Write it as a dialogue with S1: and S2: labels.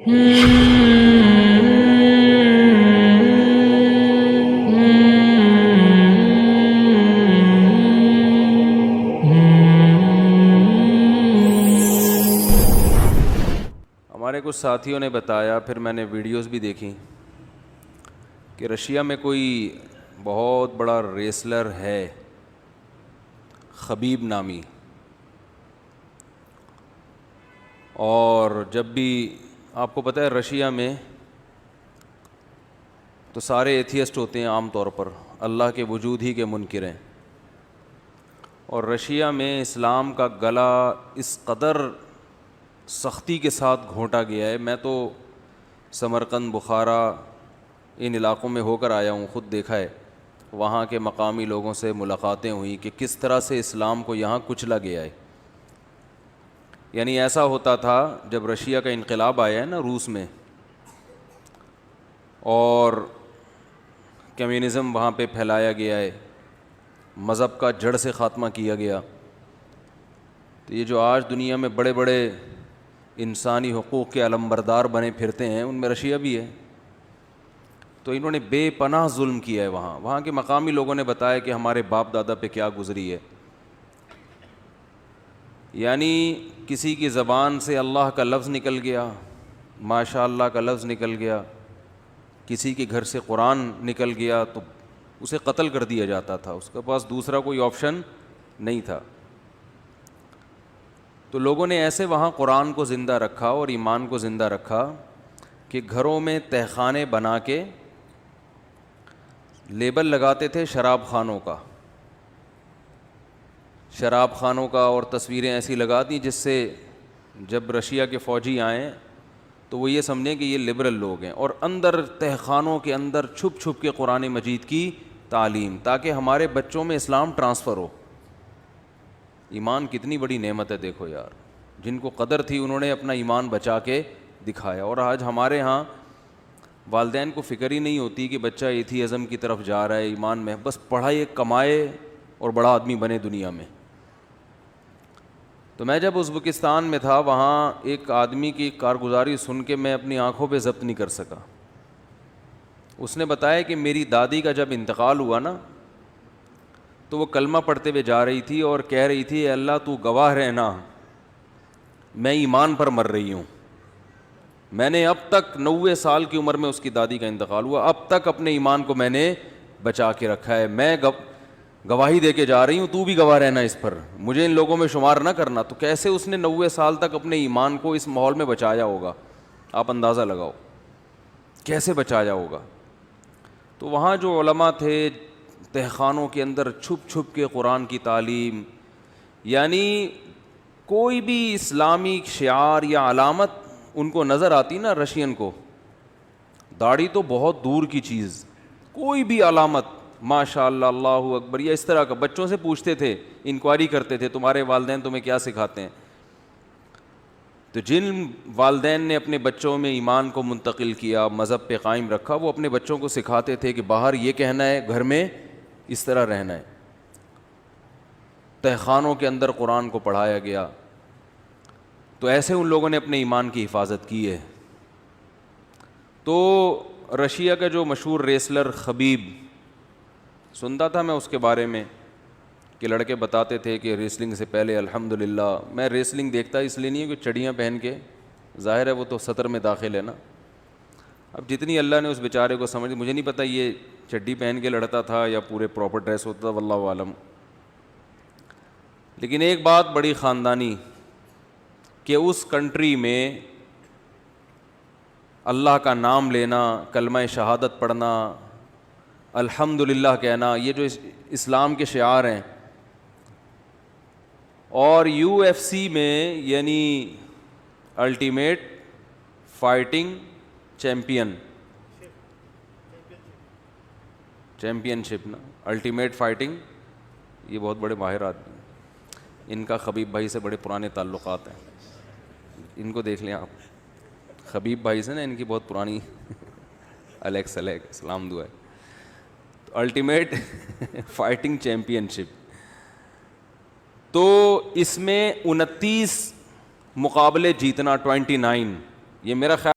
S1: ہمارے کچھ ساتھیوں نے بتایا، پھر میں نے ویڈیوز بھی دیکھی کہ رشیا میں کوئی بہت بڑا ریسلر ہے خبیب نامی، اور جب بھی آپ کو پتہ ہے رشیا میں تو سارے ایتھیسٹ ہوتے ہیں عام طور پر، اللہ کے وجود ہی کے منکر ہیں، اور رشیا میں اسلام کا گلا اس قدر سختی کے ساتھ گھونٹا گیا ہے۔ میں تو سمرقند، بخارا ان علاقوں میں ہو کر آیا ہوں، خود دیکھا ہے، وہاں کے مقامی لوگوں سے ملاقاتیں ہوئیں کہ کس طرح سے اسلام کو یہاں کچلا گیا ہے۔ یعنی ایسا ہوتا تھا جب رشیا کا انقلاب آیا ہے نا روس میں، اور کمیونزم وہاں پہ پھیلایا گیا ہے، مذہب کا جڑ سے خاتمہ کیا گیا، تو یہ جو آج دنیا میں بڑے بڑے انسانی حقوق کے علمبردار بنے پھرتے ہیں، ان میں رشیا بھی ہے۔ تو انہوں نے بے پناہ ظلم کیا ہے وہاں کے مقامی لوگوں نے بتایا کہ ہمارے باپ دادا پہ کیا گزری ہے۔ یعنی کسی کی زبان سے اللہ کا لفظ نکل گیا، ماشاء اللہ کا لفظ نکل گیا، کسی کے گھر سے قرآن نکل گیا تو اسے قتل کر دیا جاتا تھا، اس کے پاس دوسرا کوئی آپشن نہیں تھا۔ تو لوگوں نے ایسے وہاں قرآن کو زندہ رکھا اور ایمان کو زندہ رکھا کہ گھروں میں تہخانے بنا کے لیبل لگاتے تھے شراب خانوں کا، اور تصویریں ایسی لگا دیں جس سے جب رشیا کے فوجی آئیں تو وہ یہ سمجھیں کہ یہ لبرل لوگ ہیں، اور اندر تہخانوں کے اندر چھپ چھپ کے قرآن مجید کی تعلیم، تاکہ ہمارے بچوں میں اسلام ٹرانسفر ہو۔ ایمان کتنی بڑی نعمت ہے، دیکھو یار، جن کو قدر تھی انہوں نے اپنا ایمان بچا کے دکھایا۔ اور آج ہمارے ہاں والدین کو فکر ہی نہیں ہوتی کہ بچہ ایتھیزم کی طرف جا رہا ہے، ایمان میں بس پڑھائے، کمائے اور بڑا آدمی بنے دنیا میں۔ تو میں جب ازبکستان میں تھا، وہاں ایک آدمی کی کارگزاری سن کے میں اپنی آنکھوں پہ ضبط نہیں کر سکا۔ اس نے بتایا کہ میری دادی کا جب انتقال ہوا نا، تو وہ کلمہ پڑھتے ہوئے جا رہی تھی اور کہہ رہی تھی، اے اللہ تو گواہ رہنا، میں ایمان پر مر رہی ہوں۔ میں نے اب تک 90 سال کی عمر میں اس کی دادی کا انتقال ہوا، اب تک اپنے ایمان کو میں نے بچا کے رکھا ہے، میں گواہی دے کے جا رہی ہوں، تو بھی گواہ رہنا اس پر، مجھے ان لوگوں میں شمار نہ کرنا۔ تو کیسے اس نے 90 سال تک اپنے ایمان کو اس ماحول میں بچایا ہوگا، آپ اندازہ لگاؤ کیسے بچایا ہوگا۔ تو وہاں جو علماء تھے تہخانوں کے اندر چھپ چھپ کے قرآن کی تعلیم، یعنی کوئی بھی اسلامی شعار یا علامت ان کو نظر آتی نا، رشین کو داڑھی تو بہت دور کی چیز، کوئی بھی علامت ماشاء اللہ، اللہ اکبر، یا اس طرح کا، بچوں سے پوچھتے تھے، انکوائری کرتے تھے تمہارے والدین تمہیں کیا سکھاتے ہیں۔ تو جن والدین نے اپنے بچوں میں ایمان کو منتقل کیا، مذہب پہ قائم رکھا، وہ اپنے بچوں کو سکھاتے تھے کہ باہر یہ کہنا ہے، گھر میں اس طرح رہنا ہے۔ تہخانوں کے اندر قرآن کو پڑھایا گیا، تو ایسے ان لوگوں نے اپنے ایمان کی حفاظت کی ہے۔ تو رشیا کا جو مشہور ریسلر خبیب، سنتا تھا میں اس کے بارے میں کہ لڑکے بتاتے تھے کہ ریسلنگ سے پہلے الحمدللہ، میں ریسلنگ دیکھتا اس لیے نہیں ہے کہ چڑیاں پہن کے، ظاہر ہے وہ تو سطر میں داخل ہے نا، اب جتنی اللہ نے اس بیچارے کو سمجھ، مجھے نہیں پتہ یہ چڈی پہن کے لڑتا تھا یا پورے پراپر ڈریس ہوتا تھا، واللہ عالم۔ لیکن ایک بات بڑی خاندانی کہ اس کنٹری میں اللہ کا نام لینا، کلمہ شہادت پڑھنا، الحمدللہ کہنا، یہ جو اسلام کے شعار ہیں، اور یو ایف سی میں یعنی الٹیمیٹ فائٹنگ چیمپئن شپ نا، الٹیمیٹ فائٹنگ، یہ بہت بڑے ماہر آدمی ہیں، ان کا خبیب بھائی سے بڑے پرانے تعلقات ہیں، ان کو دیکھ لیں آپ، خبیب بھائی سے نا ان کی بہت پرانی الیکس سلام دعا ہے، الٹیمیٹ فائٹنگ چیمپئن شپ۔ تو اس میں 29 مقابلے جیتنا، 29، یہ میرا خیال